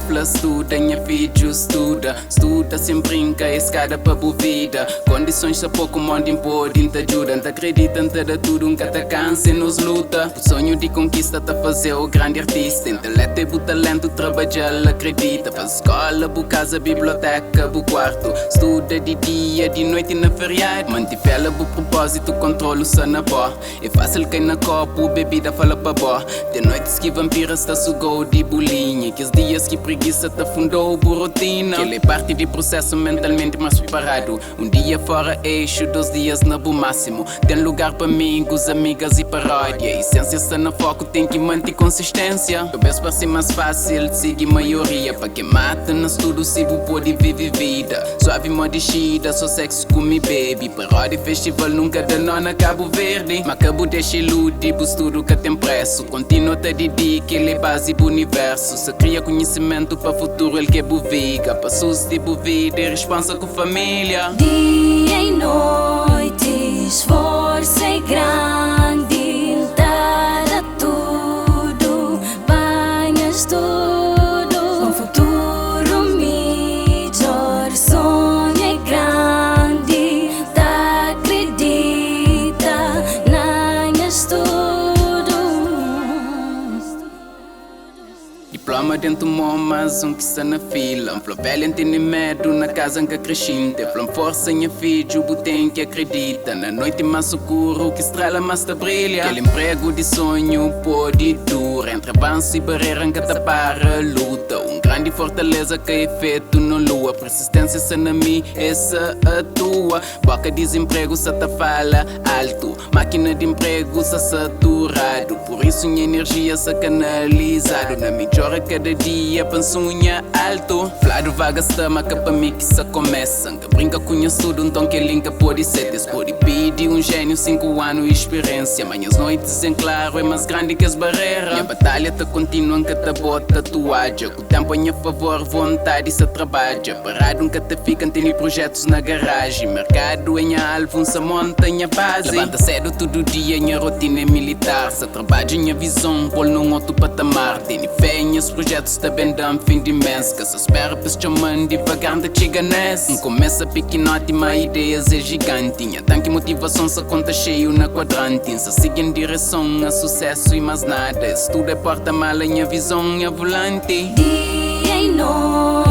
fla estuda, minha filho estuda. Estuda sem brinca, escada para boa vida. Condições só pouco mundo impõe, te ajuda. Te acredita, te dá tudo, nunca te cansa e nos luta. O sonho de conquista te fazer o grande artista. Intelecto e o talento, trabalhar, acredita. Faz escola, bu casa, biblioteca, bu quarto. Estuda de dia, de noite e na feriado. Mantivela bu propósito, controlo só na boa. É fácil cair na copo, bebida fala pra boa. De noites que vampiras te sugou de bolinha. Que os dias que preguiça te fundou por rotina. Que ele é parte de processo mentalmente mais preparado. Um dia fora eixo, 2 dias na bu máximo. Tem lugar para amigos, amigas e paródia. Essência está no foco, tem que manter consistência. Talvez para ser mais fácil de seguir maioria. Para quem mata no estudo, se bu pode viver vida. Suave modicida, só sexo com me baby. Paródia festival nunca dá nó na Cabo Verde. Mas acabo deixa ilude, bu estudo que tem preço. Continua te dedica, ele é base pro universo. Se cria conhecimento para futuro, ele que é bu viga. Passou-se de bu vida e responsa com família. Dia e noite, esforço é grande, dá tudo, banhas tudo. Um futuro melhor, sonho é grande, tá acredita, nanhas tudo. Diploma dentro do mas que está na fila. Flor velha tem medo na casa em que crescente. Flor força em filho, tem que acredita. Na noite mais escuro, que estrela mais te brilha. Aquele emprego de sonho pode dura. Entre avanço e barreira que te para a luta. Grande fortaleza que é feito na lua. Persistência se na mim, essa atua. Boca desemprego se te fala alto. Máquina de emprego se saturado. Por isso minha energia se canalizado. Na melhora cada dia, pansunha alto. Flado vaga stama que para mim que se começa. Que brinca com tudo, então que linka pode ser. Pode pedir um gênio, 5 anos de experiência. Manhãs noites em claro é mais grande que as barreiras. Minha batalha te continua que te bota tatuagem. Com o tempo a favor, vontade se trabalha. Parado nunca te fica, tem projetos na garagem. Mercado em alvo, se monta em base. Levanta cedo todo dia, minha rotina é militar. Se trabalha minha visão, pôr num outro patamar. Tem fé em os projetos, também dão fim de mês. Que se espera para te chamando devagar, te chega nesse. Começa pequenote, mas ideias é gigante. Minha tanque motivação, se conta cheio na quadrante. Se siga em direção a sucesso e mais nada. Se tudo é porta-mala, minha visão é volante. Dia e noite.